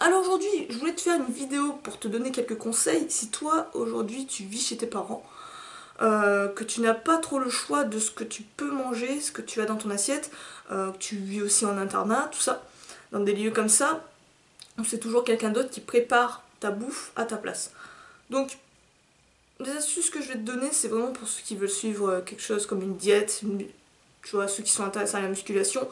Alors aujourd'hui, je voulais te faire une vidéo pour te donner quelques conseils. Si toi, aujourd'hui, tu vis chez tes parents, que tu n'as pas trop le choix de ce que tu peux manger, ce que tu as dans ton assiette, que tu vis aussi en internat, tout ça, dans des lieux comme ça, où c'est toujours quelqu'un d'autre qui prépare ta bouffe à ta place. Donc, les astuces que je vais te donner, c'est vraiment pour ceux qui veulent suivre quelque chose comme une diète, tu vois, ceux qui sont intéressés à la musculation,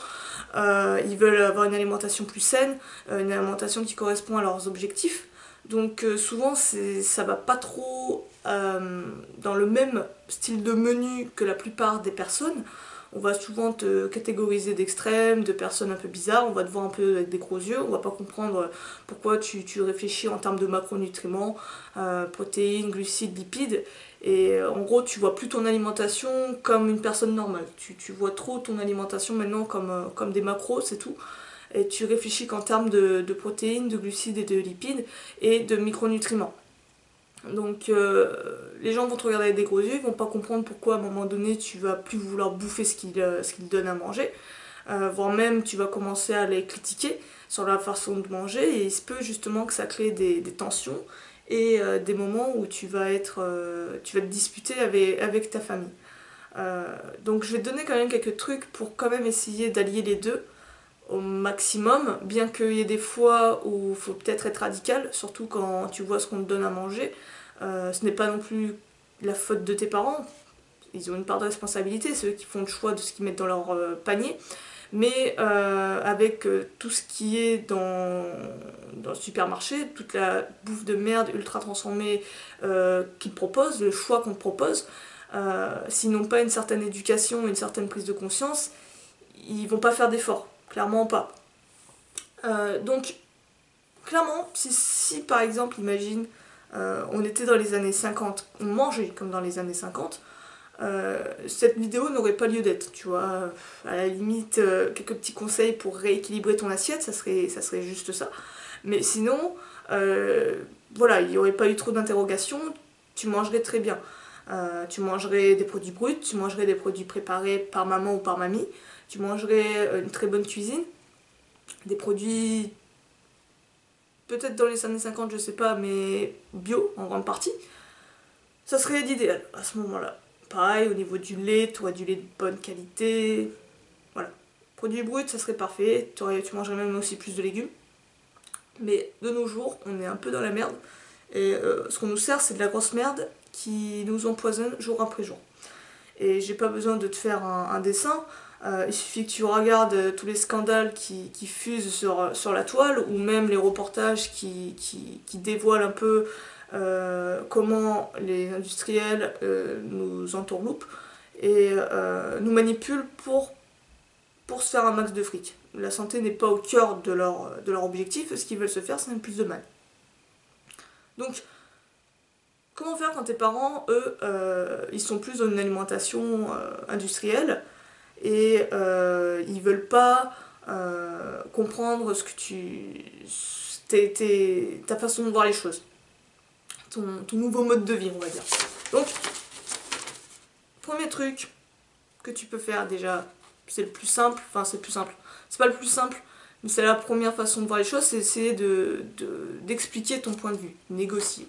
ils veulent avoir une alimentation plus saine, une alimentation qui correspond à leurs objectifs. Donc souvent ça va pas trop dans le même style de menu que la plupart des personnes. On va souvent te catégoriser d'extrêmes, de personnes un peu bizarres, on va te voir un peu avec des gros yeux, on va pas comprendre pourquoi tu réfléchis en termes de macronutriments, protéines, glucides, lipides. Et en gros, tu vois plus ton alimentation comme une personne normale. Tu vois trop ton alimentation maintenant comme des macros, c'est tout. Et tu réfléchis qu'en termes de protéines, de glucides et de lipides et de micronutriments. Donc les gens vont te regarder avec des gros yeux, ils vont pas comprendre pourquoi à un moment donné tu vas plus vouloir bouffer ce qu'ils donnent à manger. Voire même tu vas commencer à les critiquer sur la façon de manger et il se peut justement que ça crée des tensions et des moments où tu vas te disputer avec ta famille. Donc je vais te donner quand même quelques trucs pour quand même essayer d'allier les deux au maximum, bien qu'il y ait des fois où il faut peut-être être radical, surtout quand tu vois ce qu'on te donne à manger. Ce n'est pas non plus la faute de tes parents, ils ont une part de responsabilité, c'est eux qui font le choix de ce qu'ils mettent dans leur panier, mais avec tout ce qui est dans le supermarché, toute la bouffe de merde ultra transformée qu'ils proposent, le choix qu'on te propose, s'ils n'ont pas une certaine éducation, une certaine prise de conscience, ils vont pas faire d'efforts, clairement pas. Donc, clairement, si par exemple, imagine, on était dans les années 50, on mangeait comme dans les années 50, cette vidéo n'aurait pas lieu d'être, tu vois. À la limite, quelques petits conseils pour rééquilibrer ton assiette, ça serait juste ça. Mais sinon, voilà, il n'y aurait pas eu trop d'interrogations, tu mangerais très bien. Tu mangerais des produits bruts, tu mangerais des produits préparés par maman ou par mamie, tu mangerais une très bonne cuisine, des produits peut-être dans les années 50, je sais pas, mais bio en grande partie. Ça serait l'idéal à ce moment-là. Pareil, au niveau du lait, tu aurais du lait de bonne qualité. Voilà. Produits bruts, ça serait parfait. Tu mangerais même aussi plus de légumes. Mais de nos jours, on est un peu dans la merde. Et ce qu'on nous sert, c'est de la grosse merde qui nous empoisonne jour après jour. Et j'ai pas besoin de te faire un dessin. Il suffit que tu regardes tous les scandales qui fusent sur la toile, ou même les reportages qui dévoilent un peu comment les industriels nous entourloupent et nous manipulent pour se faire un max de fric. La santé n'est pas au cœur de leur objectif, ce qu'ils veulent se faire, c'est même plus de mal. Donc, comment faire quand tes parents, eux, ils sont plus dans une alimentation industrielle et ils veulent pas comprendre ta façon de voir les choses, ton nouveau mode de vie, on va dire. Donc, premier truc que tu peux faire déjà, c'est le plus simple, enfin c'est le plus simple, c'est pas le plus simple, mais c'est la première façon de voir les choses, c'est essayer d'expliquer ton point de vue, négocier.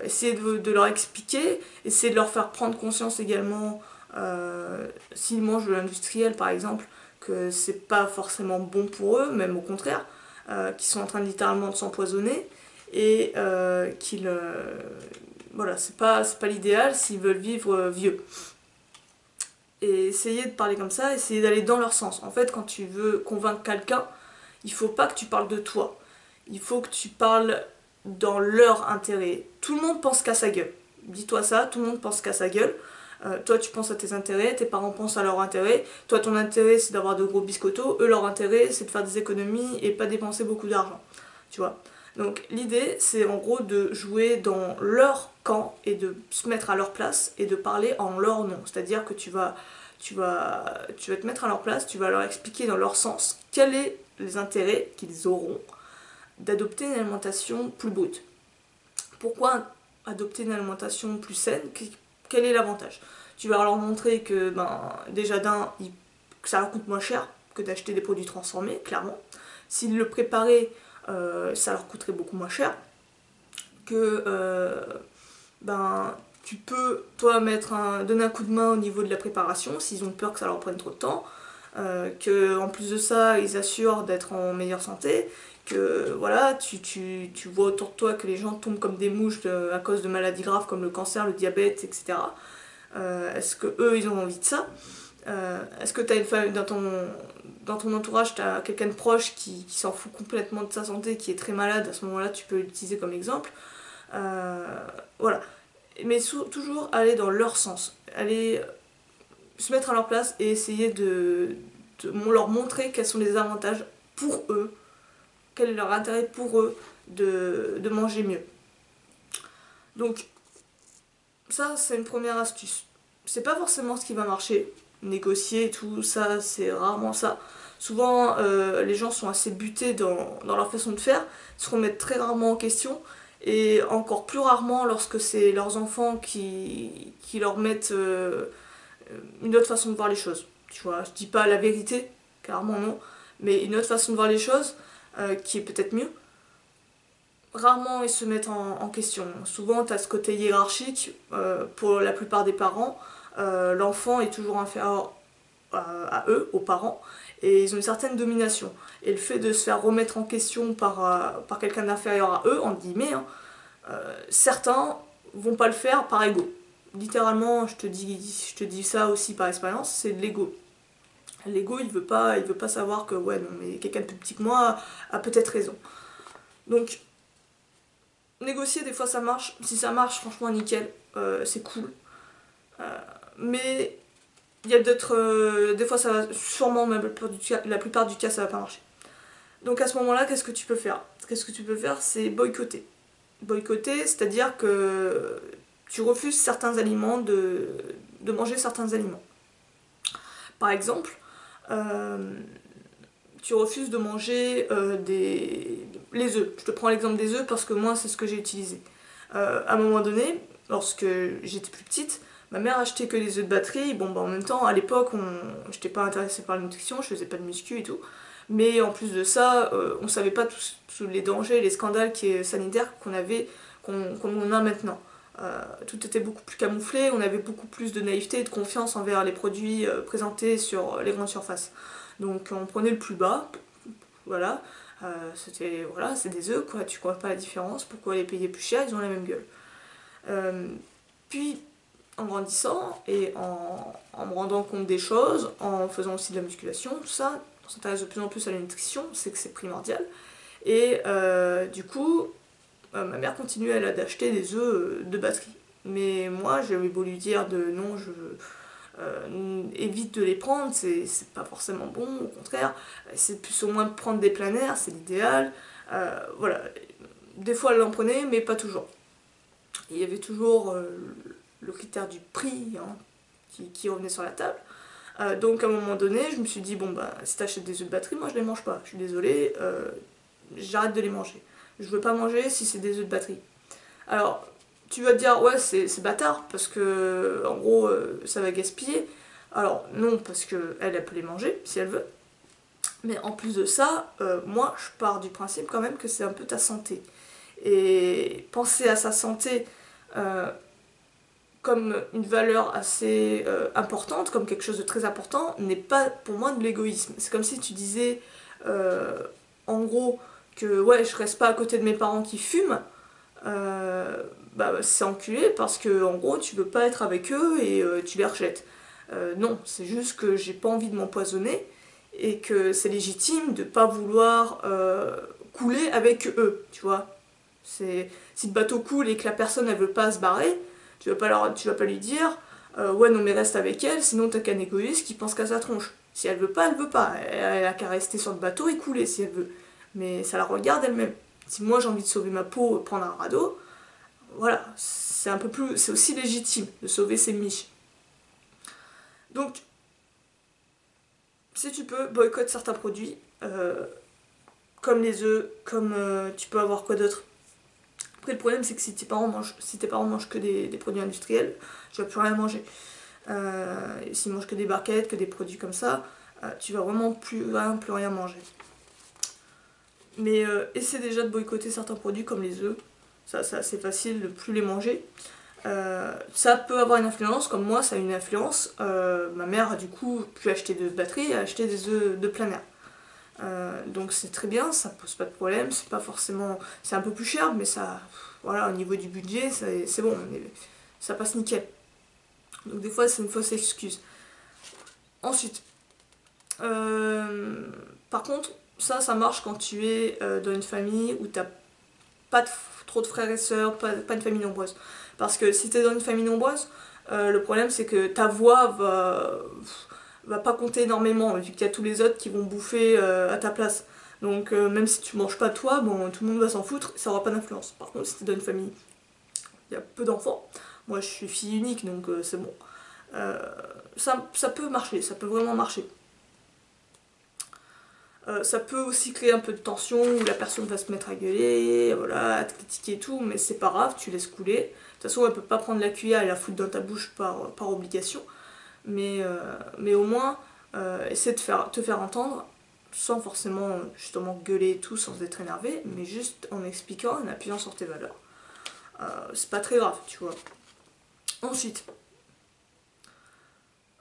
Essayer de leur expliquer, essayer de leur faire prendre conscience également, s'ils mangent de l'industriel par exemple, que c'est pas forcément bon pour eux, même au contraire, qu'ils sont en train littéralement de s'empoisonner et voilà, c'est pas l'idéal s'ils veulent vivre vieux. Et essayer de parler comme ça, essayer d'aller dans leur sens. En fait, quand tu veux convaincre quelqu'un, il faut pas que tu parles de toi. Il faut que tu parles dans leur intérêt. Tout le monde pense qu'à sa gueule. Dis-toi ça, tout le monde pense qu'à sa gueule. Toi, tu penses à tes intérêts, tes parents pensent à leur intérêt. Toi, ton intérêt, c'est d'avoir de gros biscottos. Eux, leur intérêt, c'est de faire des économies et pas dépenser beaucoup d'argent. Tu vois. Donc, l'idée, c'est en gros de jouer dans leur camp et de se mettre à leur place et de parler en leur nom. C'est-à-dire que tu vas te mettre à leur place, tu vas leur expliquer dans leur sens quels sont les intérêts qu'ils auront d'adopter une alimentation plus brute. Pourquoi adopter une alimentation plus saine? Quel est l'avantage? Tu vas leur montrer que déjà que ça leur coûte moins cher que d'acheter des produits transformés, clairement. S'ils le préparaient ça leur coûterait beaucoup moins cher, que tu peux toi donner un coup de main au niveau de la préparation s'ils ont peur que ça leur prenne trop de temps, que en plus de ça ils assurent d'être en meilleure santé, que voilà tu vois autour de toi que les gens tombent comme des mouches à cause de maladies graves comme le cancer, le diabète, etc. Est-ce que eux ils ont envie de ça? Est-ce que tu as une famille dans ton entourage, tu as quelqu'un de proche qui s'en fout complètement de sa santé, qui est très malade? À ce moment-là tu peux l'utiliser comme exemple. Voilà, mais toujours aller dans leur sens, aller se mettre à leur place et essayer de leur montrer quels sont les avantages pour eux, quel est leur intérêt pour eux de manger mieux. Donc ça c'est une première astuce. C'est pas forcément ce qui va marcher, négocier et tout ça, c'est rarement ça. Souvent les gens sont assez butés dans leur façon de faire, se remettent très rarement en question, et encore plus rarement lorsque c'est leurs enfants qui leur mettent une autre façon de voir les choses. Tu vois, je dis pas la vérité, clairement non, mais une autre façon de voir les choses qui est peut-être mieux. Rarement ils se mettent en question. Souvent tu as ce côté hiérarchique pour la plupart des parents. L'enfant est toujours inférieur à eux, aux parents, et ils ont une certaine domination. Et le fait de se faire remettre en question par quelqu'un d'inférieur à eux, entre guillemets, hein, certains vont pas le faire par ego. Littéralement, je te dis ça aussi par expérience, c'est de l'ego. L'ego, il veut pas savoir que ouais non mais quelqu'un de plus petit que moi a peut-être raison. Donc négocier des fois ça marche, si ça marche franchement nickel, c'est cool. Mais il y a d'autres, des fois ça va sûrement, même la plupart du cas ça va pas marcher. Donc à ce moment-là, qu'est-ce que tu peux faire? Qu'est-ce que tu peux faire? C'est boycotter. Boycotter, c'est-à-dire que tu refuses certains aliments, de manger certains aliments. Par exemple, tu refuses de manger les œufs. Je te prends l'exemple des œufs parce que moi c'est ce que j'ai utilisé. À un moment donné, lorsque j'étais plus petite, ma mère achetait que les œufs de batterie. Bon en même temps, à l'époque, j'étais pas intéressée par la nutrition, je faisais pas de muscu et tout. Mais en plus de ça, on savait pas tous les dangers, les scandales sanitaires qu'on a maintenant. Tout était beaucoup plus camouflé, on avait beaucoup plus de naïveté et de confiance envers les produits présentés sur les grandes surfaces. Donc on prenait le plus bas, voilà, voilà, c'est des œufs quoi, tu vois pas la différence, pourquoi les payer plus cher, ils ont la même gueule. Puis en grandissant et en me rendant compte des choses, en faisant aussi de la musculation, tout ça, on s'intéresse de plus en plus à la nutrition, c'est que c'est primordial. Et du coup, ma mère continuait elle d'acheter des œufs de batterie. Mais moi j'avais beau lui dire de non, évite de les prendre, c'est pas forcément bon, au contraire, c'est plus au moins de prendre des plein air, c'est l'idéal. Voilà, des fois elle en prenait, mais pas toujours. Il y avait toujours le critère du prix hein, qui revenait sur la table. Donc à un moment donné, je me suis dit, bon bah si t'achètes des œufs de batterie, moi je les mange pas, je suis désolée, j'arrête de les manger. Je veux pas manger si c'est des œufs de batterie. Alors, tu vas te dire, ouais, c'est bâtard, parce que, en gros, ça va gaspiller. Alors, non, parce qu'elle peut les manger, si elle veut. Mais en plus de ça, moi, je pars du principe quand même que c'est un peu ta santé. Et penser à sa santé comme une valeur assez importante, comme quelque chose de très important, n'est pas pour moi de l'égoïsme. C'est comme si tu disais, en gros, que ouais, je reste pas à côté de mes parents qui fument, c'est enculé parce que en gros tu veux pas être avec eux et tu les rejettes. Non, c'est juste que j'ai pas envie de m'empoisonner et que c'est légitime de pas vouloir couler avec eux, tu vois. Si le bateau coule et que la personne elle veut pas se barrer, tu vas pas lui dire ouais non mais reste avec elle, sinon t'as qu'un égoïste qui pense qu'à sa tronche. Si elle veut pas, elle veut pas. Elle a qu'à rester sur le bateau et couler si elle veut. Mais ça la regarde elle-même. Si moi j'ai envie de sauver ma peau, prendre un radeau, voilà, c'est aussi légitime de sauver ses miches. Donc, si tu peux, boycotte certains produits, comme les œufs, comme tu peux avoir quoi d'autre. Après le problème c'est que si tes parents mangent que des produits industriels, tu vas plus rien manger. S'ils mangent que des barquettes, que des produits comme ça, tu vas vraiment plus rien manger. Mais essaie déjà de boycotter certains produits comme les œufs. Ça c'est assez facile de plus les manger. Ça peut avoir une influence, comme moi ça a une influence. Ma mère a du coup pu acheter de batteries et a acheté des œufs de plein air. Donc c'est très bien, ça pose pas de problème, c'est pas forcément... C'est un peu plus cher, mais ça... Voilà, au niveau du budget, c'est bon, ça passe nickel. Donc des fois c'est une fausse excuse. Ensuite, par contre, ça marche quand tu es dans une famille où t'as pas trop de frères et sœurs, pas une famille nombreuse. Parce que si t'es dans une famille nombreuse, le problème c'est que ta voix va pas compter énormément, vu qu'il y a tous les autres qui vont bouffer à ta place. Donc même si tu manges pas toi, bon, tout le monde va s'en foutre, ça aura pas d'influence. Par contre, si t'es dans une famille, il y a peu d'enfants, moi je suis fille unique, donc c'est bon. Ça peut marcher, ça peut vraiment marcher. Ça peut aussi créer un peu de tension où la personne va se mettre à gueuler, voilà, à te critiquer et tout, mais c'est pas grave, tu laisses couler. De toute façon, elle peut pas prendre la cuillère et la foutre dans ta bouche par obligation, mais au moins, essaie de te faire entendre sans forcément justement gueuler et tout, sans être énervé, mais juste en expliquant, en appuyant sur tes valeurs. C'est pas très grave, tu vois. Ensuite,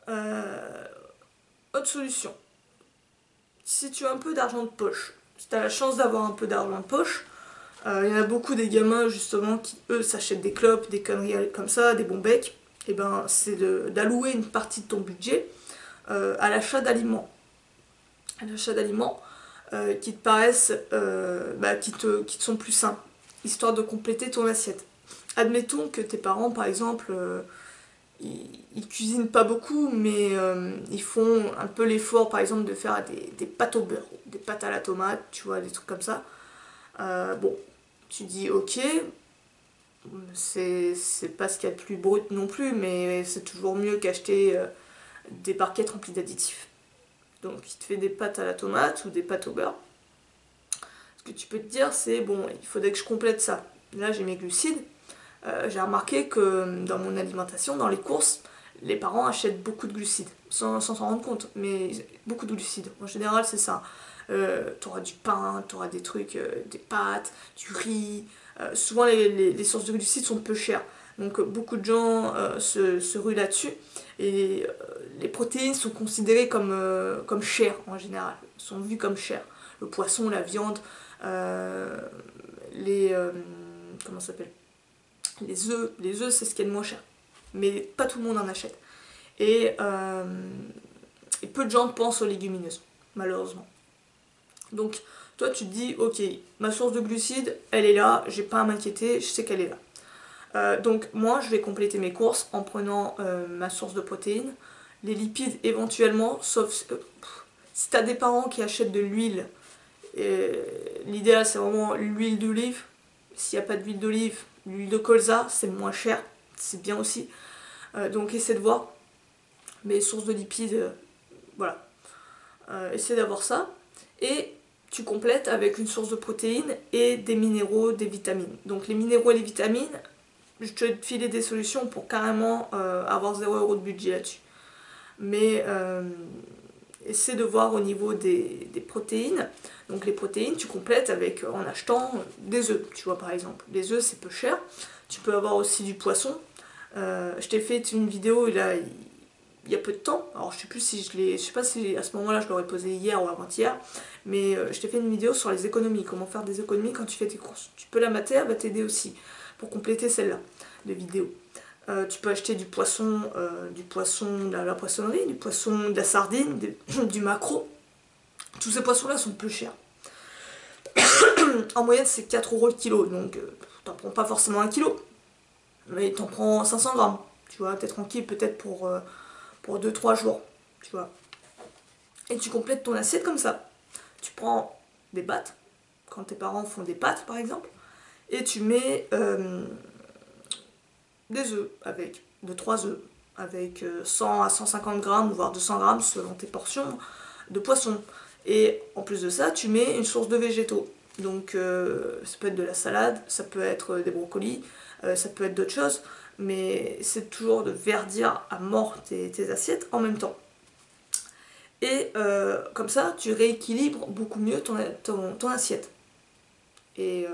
autre solution. Si tu as un peu d'argent de poche, si tu as la chance d'avoir un peu d'argent de poche, il y en a beaucoup des gamins justement qui eux s'achètent des clopes, des conneries comme ça, des bons becs, et ben c'est d'allouer une partie de ton budget à l'achat d'aliments. À l'achat d'aliments qui te paraissent, qui te sont plus sains, histoire de compléter ton assiette. Admettons que tes parents par exemple ils cuisinent pas beaucoup, mais ils font un peu l'effort, par exemple, de faire des pâtes au beurre, des pâtes à la tomate, tu vois, des trucs comme ça. Bon, tu dis ok, c'est pas ce qu'il y a de plus brut non plus, mais c'est toujours mieux qu'acheter des barquettes remplies d'additifs. Donc, il te fait des pâtes à la tomate ou des pâtes au beurre. Ce que tu peux te dire, c'est bon, il faudrait que je complète ça. Là, j'ai mes glucides. J'ai remarqué que dans mon alimentation, dans les courses, les parents achètent beaucoup de glucides, sans s'en rendre compte, mais beaucoup de glucides. En général, c'est ça. T'auras du pain, t'auras des trucs, des pâtes, du riz. Souvent, les sources de glucides sont peu chères. Donc, beaucoup de gens se ruent là-dessus. Et les protéines sont considérées comme chères, en général. Sont vues comme chères. Le poisson, la viande, comment ça s'appelle, les œufs c'est ce qui est le moins cher. Mais pas tout le monde en achète. Et peu de gens pensent aux légumineuses, malheureusement. Donc toi tu te dis, ok, ma source de glucides, elle est là, j'ai pas à m'inquiéter, je sais qu'elle est là. Donc moi je vais compléter mes courses en prenant ma source de protéines, les lipides éventuellement, sauf si t'as des parents qui achètent de l'huile, l'idéal c'est vraiment l'huile d'olive. S'il n'y a pas d'huile d'olive, l'huile de colza, c'est moins cher, c'est bien aussi. Donc essaie de voir. Mais sources de lipides, voilà. Essaie d'avoir ça. Et tu complètes avec une source de protéines et des minéraux, des vitamines. Donc les minéraux et les vitamines, je te filer des solutions pour carrément avoir 0 € de budget là-dessus. Mais essaie de voir au niveau des protéines. Donc les protéines, tu complètes en achetant des œufs, tu vois par exemple. Les œufs, c'est peu cher. Tu peux avoir aussi du poisson. Je t'ai fait une vidéo il y a peu de temps. Alors je sais plus si je sais pas si à ce moment-là je l'aurais posé hier ou avant-hier, mais je t'ai fait une vidéo sur les économies, comment faire des économies quand tu fais tes courses. Tu peux la mater, elle va t'aider aussi pour compléter celle-là de vidéo. Tu peux acheter du poisson de la poissonnerie, du poisson de la sardine, du maquereau. Tous ces poissons-là sont peu chers. En moyenne, c'est 4 € le kilo, donc t'en prends pas forcément 1 kilo, mais t'en prends 500 grammes. Tu vois, t'es tranquille peut-être pour 2-3 jours, tu vois. Et tu complètes ton assiette comme ça. Tu prends des pâtes, quand tes parents font des pâtes par exemple, et tu mets des œufs avec 2-3 œufs, avec 100 à 150 grammes, voire 200 grammes selon tes portions de poisson. Et en plus de ça, tu mets une source de végétaux. Donc ça peut être de la salade, ça peut être des brocolis, ça peut être d'autres choses, mais c'est toujours de verdir à mort tes assiettes en même temps. Et comme ça, tu rééquilibres beaucoup mieux ton assiette. et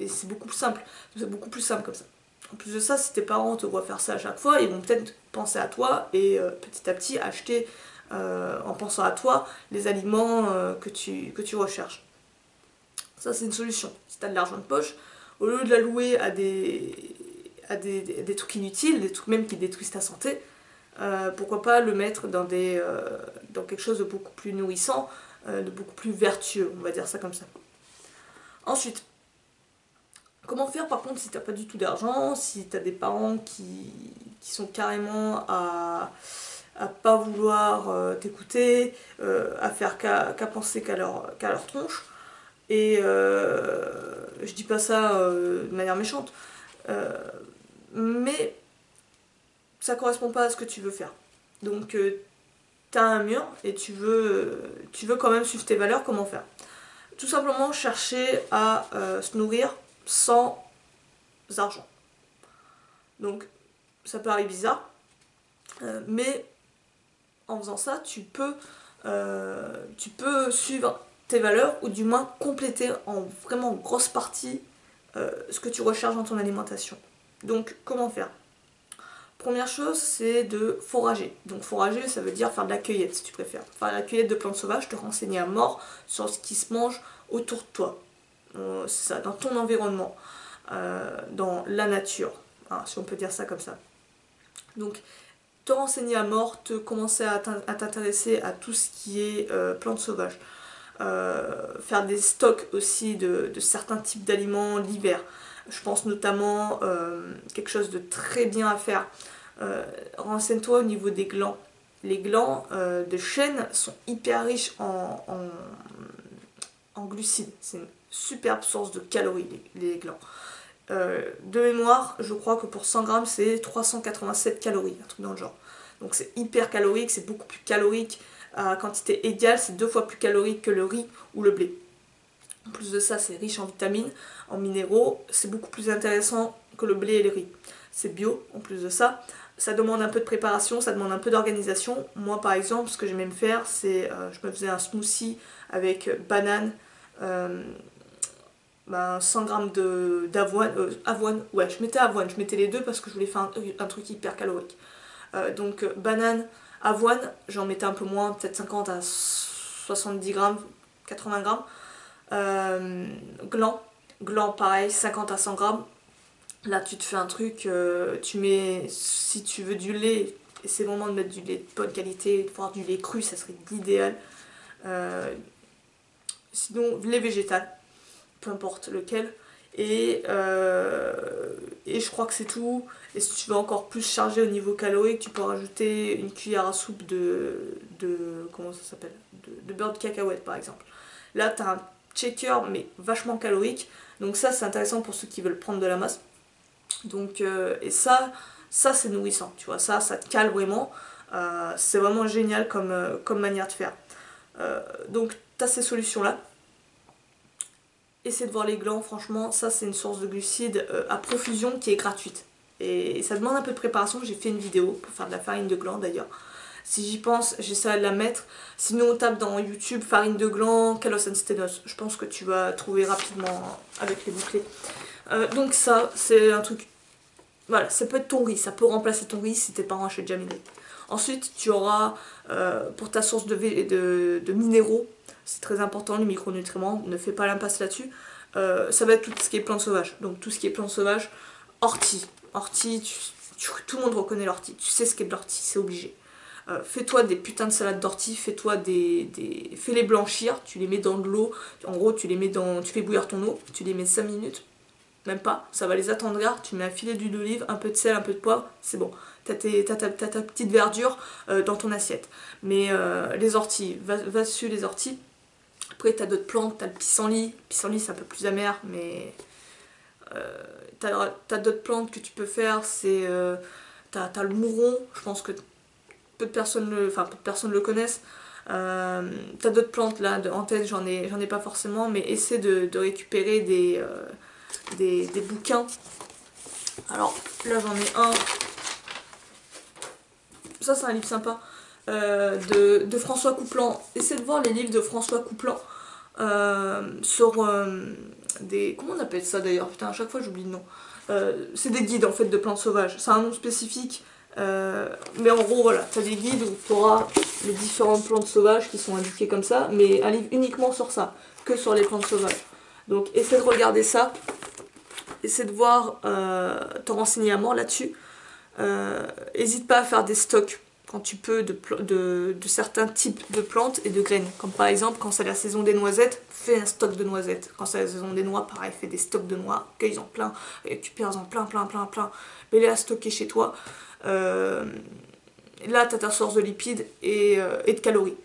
c'est beaucoup plus simple. C'est beaucoup plus simple comme ça. En plus de ça, si tes parents te voient faire ça à chaque fois, ils vont peut-être penser à toi et petit à petit acheter, en pensant à toi, les aliments que tu recherches. Ça, c'est une solution. Si tu as de l'argent de poche, au lieu de l'allouer à des trucs inutiles, des trucs même qui détruisent ta santé, pourquoi pas le mettre dans quelque chose de beaucoup plus nourrissant, de beaucoup plus vertueux, on va dire ça comme ça. Ensuite, comment faire par contre si t'as pas du tout d'argent, si t'as des parents qui sont carrément à pas vouloir t'écouter, à faire qu'à penser qu'à leur tronche, et je dis pas ça de manière méchante, mais ça correspond pas à ce que tu veux faire. Donc t'as un mur et tu veux quand même suivre tes valeurs, comment faire? Tout simplement chercher à se nourrir sans argent. Donc ça paraît bizarre, mais en faisant ça, tu peux suivre tes valeurs, ou du moins compléter en vraiment grosse partie ce que tu recherches dans ton alimentation. Donc comment faire? Première chose, c'est de forager. Donc forager, ça veut dire faire de la cueillette, si tu préfères. Faire de la cueillette de plantes sauvages, te renseigner à mort sur ce qui se mange autour de toi. C'est ça, dans ton environnement, dans la nature, hein, si on peut dire ça comme ça. Donc te renseigner à mort, te commencer à t'intéresser à tout ce qui est plantes sauvages. Faire des stocks aussi de certains types d'aliments l'hiver. Je pense notamment quelque chose de très bien à faire. Renseigne-toi au niveau des glands. Les glands de chêne sont hyper riches en glucides. C'est une superbe source de calories, les glands. De mémoire, je crois que pour 100 grammes, c'est 387 calories, un truc dans le genre. Donc c'est hyper calorique, c'est beaucoup plus calorique à quantité égale, c'est 2 fois plus calorique que le riz ou le blé. En plus de ça, c'est riche en vitamines, en minéraux, c'est beaucoup plus intéressant que le blé et le riz. C'est bio, en plus de ça. Ça demande un peu de préparation, ça demande un peu d'organisation. Moi, par exemple, ce que j'aimais me faire, c'est je me faisais un smoothie avec banane, 100 g d'avoine, ouais, je mettais avoine, je mettais les deux parce que je voulais faire un truc hyper calorique. Donc banane, avoine, j'en mettais un peu moins, peut-être 50 à 70 grammes, 80 grammes. Gland pareil, 50 à 100 grammes. Là tu te fais un truc, tu mets, si tu veux du lait, et c'est le moment de mettre du lait de bonne qualité, voire du lait cru, ça serait l'idéal. Sinon, lait végétal, peu importe lequel. Et je crois que c'est tout. Et si tu veux encore plus charger au niveau calorique, tu peux rajouter une cuillère à soupe comment ça s'appelle, de beurre de cacahuète par exemple. Là tu as un shaker mais vachement calorique, donc ça c'est intéressant pour ceux qui veulent prendre de la masse. Donc et ça c'est nourrissant, tu vois, ça te cale vraiment. C'est vraiment génial comme manière de faire. Donc tu as ces solutions là. Essaie de voir les glands, franchement, ça c'est une source de glucides à profusion qui est gratuite. Et ça demande un peu de préparation, j'ai fait une vidéo pour faire de la farine de gland d'ailleurs. Si j'y pense, j'essaierai de la mettre. Sinon on tape dans YouTube farine de gland, kalos and stenos. Je pense que tu vas trouver rapidement avec les mots-clés. Donc ça, c'est un truc... Voilà, ça peut être ton riz, ça peut remplacer ton riz si tes parents achètent jamais de riz. Ensuite, tu auras pour ta source de minéraux, c'est très important, les micronutriments, ne fais pas l'impasse là-dessus. Ça va être tout ce qui est plantes sauvages. Donc tout ce qui est plantes sauvages, ortie. Ortie, tout le monde reconnaît l'ortie. Tu sais ce qu'est de l'ortie, c'est obligé. Fais-toi des putains de salades d'ortie, fais-les blanchir, tu les mets dans de l'eau. En gros, tu fais bouillir ton eau, tu les mets 5 minutes. Même pas, ça va les attendrir, tu mets un filet d'huile d'olive, un peu de sel, un peu de poivre, c'est bon. T'as ta petite verdure dans ton assiette. Mais les orties, va dessus les orties. Après t'as d'autres plantes, t'as le pissenlit. Le pissenlit c'est un peu plus amer, mais t'as d'autres plantes que tu peux faire. C'est t'as le mouron, je pense que peu de personnes le connaissent. T'as d'autres plantes là, en tête j'en ai pas forcément, mais essaie de récupérer des bouquins. Alors là j'en ai un, ça c'est un livre sympa, de François Couplan. Essaie de voir les livres de François Couplan, sur des... Comment on appelle ça d'ailleurs? Putain, à chaque fois j'oublie le nom. C'est des guides en fait de plantes sauvages. C'est un nom spécifique. Mais en gros, voilà, t'as des guides où tu auras les différentes plantes sauvages qui sont indiquées comme ça, mais un livre uniquement sur ça, que sur les plantes sauvages. Donc essaie de regarder ça, essaie de voir, te renseigner à mort là-dessus. N'hésite pas à faire des stocks quand tu peux de certains types de plantes et de graines. Comme par exemple, quand c'est la saison des noisettes, fais un stock de noisettes. Quand c'est la saison des noix, pareil, fais des stocks de noix, cueille-en plein, récupère-en plein, plein, plein, plein. Mets-les à stocker chez toi. Là, tu as ta source de lipides et de calories.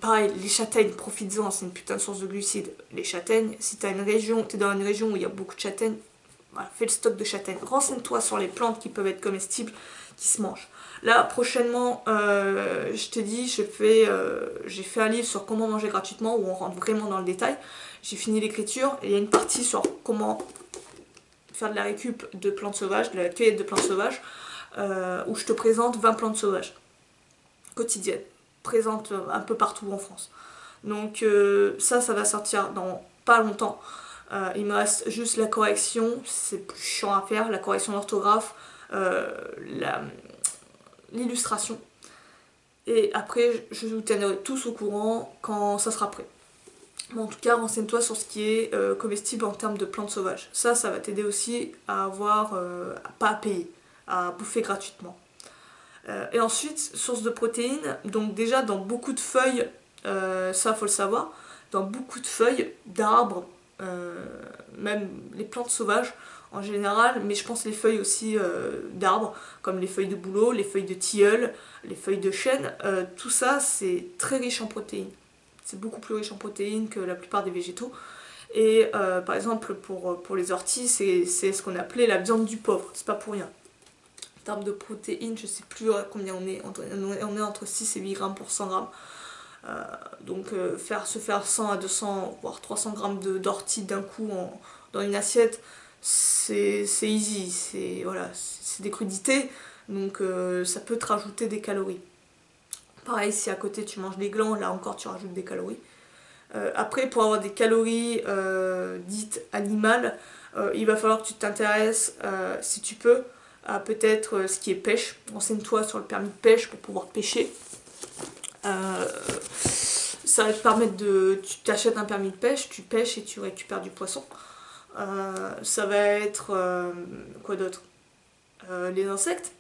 Pareil, les châtaignes, profites-en, c'est une putain de source de glucides. Les châtaignes, si t'es dans une région où il y a beaucoup de châtaignes, voilà, fais le stock de châtaignes. Renseigne-toi sur les plantes qui peuvent être comestibles, qui se mangent. Là, prochainement, je t'ai dit, j'ai fait un livre sur comment manger gratuitement, où on rentre vraiment dans le détail. J'ai fini l'écriture, et il y a une partie sur comment faire de la récup de plantes sauvages, de la cueillette de plantes sauvages, où je te présente 20 plantes sauvages quotidiennes, présentes un peu partout en France. Donc ça va sortir dans pas longtemps. Il me reste juste la correction, c'est plus chiant à faire, la correction d'orthographe, l'illustration. Et après, je vous tiendrai tous au courant quand ça sera prêt. Mais en tout cas, renseigne-toi sur ce qui est comestible en termes de plantes sauvages. Ça va t'aider aussi à avoir, pas à payer, à bouffer gratuitement. Et ensuite, source de protéines, donc déjà dans beaucoup de feuilles, ça faut le savoir, dans beaucoup de feuilles d'arbres, même les plantes sauvages en général, mais je pense les feuilles aussi d'arbres, comme les feuilles de bouleau, les feuilles de tilleul, les feuilles de chêne, tout ça c'est très riche en protéines. C'est beaucoup plus riche en protéines que la plupart des végétaux. Et par exemple pour les orties, c'est ce qu'on appelait la viande du pauvre, c'est pas pour rien. En termes de protéines, je sais plus combien on est entre 6 et 8 grammes pour 100 grammes. Donc se faire 100 à 200 voire 300 grammes d'ortie d'un coup dans une assiette, c'est easy, c'est des crudités, donc ça peut te rajouter des calories. Pareil, si à côté tu manges des glands, là encore tu rajoutes des calories. Après, pour avoir des calories dites animales, il va falloir que tu t'intéresses, si tu peux, à peut-être ce qui est pêche. Renseigne-toi sur le permis de pêche pour pouvoir pêcher. Ça va te permettre tu t'achètes un permis de pêche, tu pêches et tu récupères du poisson. Ça va être quoi d'autre, les insectes,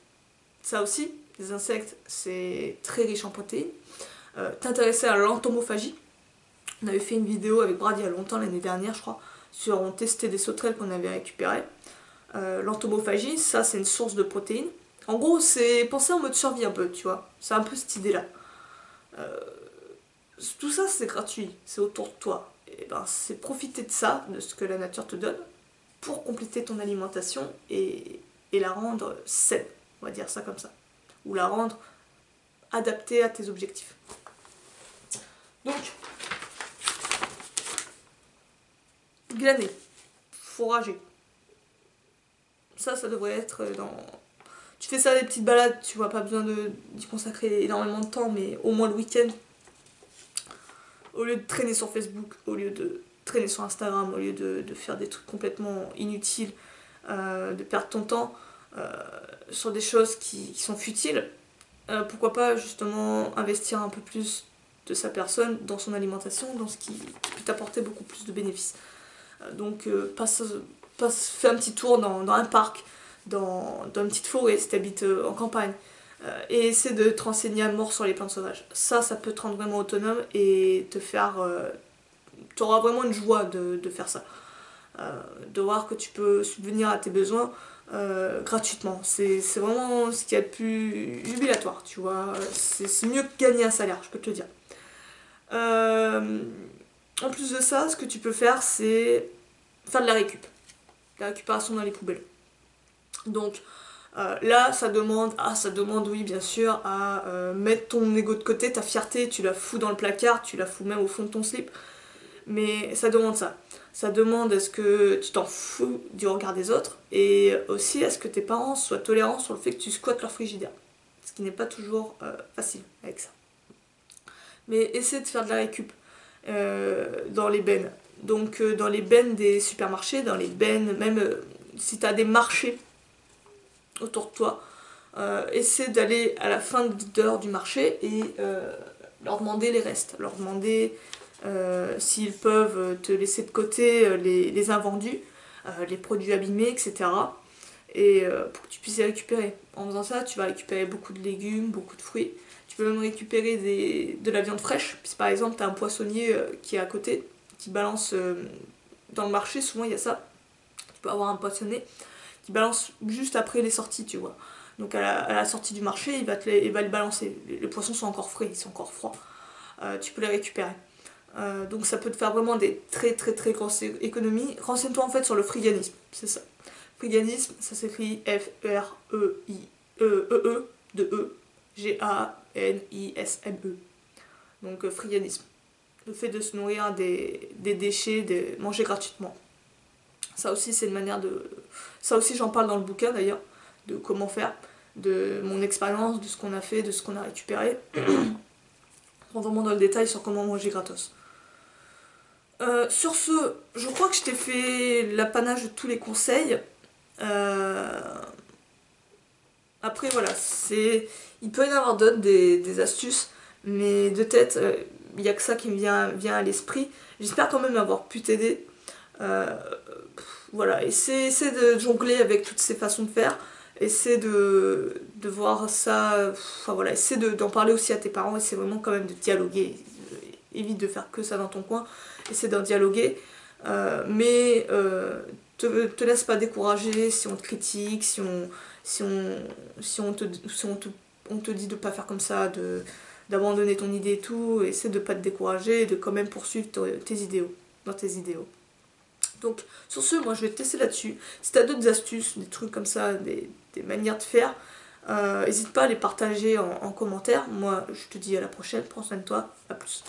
ça aussi, les insectes c'est très riche en protéines. T'intéresser à l'entomophagie, on avait fait une vidéo avec Brad il y a longtemps, l'année dernière je crois, sur on testait des sauterelles qu'on avait récupérées. L'entomophagie, ça c'est une source de protéines. En gros c'est penser en mode survie un peu, tu vois, c'est un peu cette idée là. Tout ça c'est gratuit, c'est autour de toi. Et ben c'est profiter de ça, de ce que la nature te donne, pour compléter ton alimentation et la rendre saine, on va dire ça comme ça. Ou la rendre adaptée à tes objectifs. Donc, glaner, fourrager. Ça devrait être dans... Tu fais ça des petites balades, tu vois, pas besoin d'y consacrer énormément de temps, mais au moins le week-end. Au lieu de traîner sur Facebook, au lieu de traîner sur Instagram, au lieu de faire des trucs complètement inutiles, de perdre ton temps sur des choses qui sont futiles, pourquoi pas justement investir un peu plus de sa personne dans son alimentation, dans ce qui peut t'apporter beaucoup plus de bénéfices. Donc fais un petit tour dans un parc, dans une petite forêt si tu habites en campagne. Et essaie de te renseigner à mort sur les plantes sauvages. Ça peut te rendre vraiment autonome et te faire... tu auras vraiment une joie de faire ça. De voir que tu peux subvenir à tes besoins gratuitement. C'est vraiment ce qu'il y a de plus jubilatoire, tu vois. C'est mieux que gagner un salaire, je peux te le dire. En plus de ça, ce que tu peux faire, c'est faire de la récup. La récupération dans les poubelles. Donc... là, ça demande, oui bien sûr, à mettre ton ego de côté, ta fierté, tu la fous dans le placard, tu la fous même au fond de ton slip. Mais ça demande ça. Ça demande à ce que tu t'en fous du regard des autres et aussi à ce que tes parents soient tolérants sur le fait que tu squattes leur frigidaire. Ce qui n'est pas toujours facile avec ça. Mais essaie de faire de la récup. dans les bennes. Donc dans les bennes des supermarchés, dans les bennes, même si tu as des marchés autour de toi, essaie d'aller à la fin d'heure du marché et leur demander les restes, leur demander s'ils peuvent te laisser de côté les invendus, les produits abîmés, etc. Et pour que tu puisses les récupérer. En faisant ça, tu vas récupérer beaucoup de légumes, beaucoup de fruits. Tu peux même récupérer de la viande fraîche. Si par exemple tu as un poissonnier qui est à côté, qui balance dans le marché, souvent il y a ça. Tu peux avoir un poissonnier qui balance juste après les sorties, tu vois. Donc à la sortie du marché, il va les balancer. Les poissons sont encore frais, ils sont encore froids. Tu peux les récupérer. Donc ça peut te faire vraiment des très très très grosses économies. Renseigne-toi en fait sur le friganisme, c'est ça. Friganisme, ça s'écrit F-R-E-I-E-E de E G-A-N-I-S-M-E. Donc friganisme. Le fait de se nourrir des déchets, de manger gratuitement. Ça aussi c'est une manière de... Ça aussi j'en parle dans le bouquin d'ailleurs, de comment faire, de mon expérience, de ce qu'on a fait, de ce qu'on a récupéré. On rentre vraiment dans le détail sur comment manger gratos. Sur ce, je crois que je t'ai fait l'apanage de tous les conseils. Après voilà, il peut y en avoir d'autres, des astuces, mais de tête, il n'y a que ça qui me vient à l'esprit. J'espère quand même avoir pu t'aider. Voilà, essaie de jongler avec toutes ces façons de faire. Essaie de voir ça, enfin voilà, essaie d'en parler aussi à tes parents. Essaie vraiment quand même de dialoguer. Évite de faire que ça dans ton coin. Essaie d'en dialoguer. Mais te laisse pas décourager si on te critique, si on te dit de pas faire comme ça, d'abandonner ton idée et tout. Essaie de pas te décourager et de quand même poursuivre tes idéaux, dans tes idéaux. Donc sur ce, moi je vais te laisser là-dessus. Si tu as d'autres astuces, des trucs comme ça, des manières de faire, n'hésite pas à les partager en commentaire. Moi je te dis à la prochaine, prends soin de toi, à plus.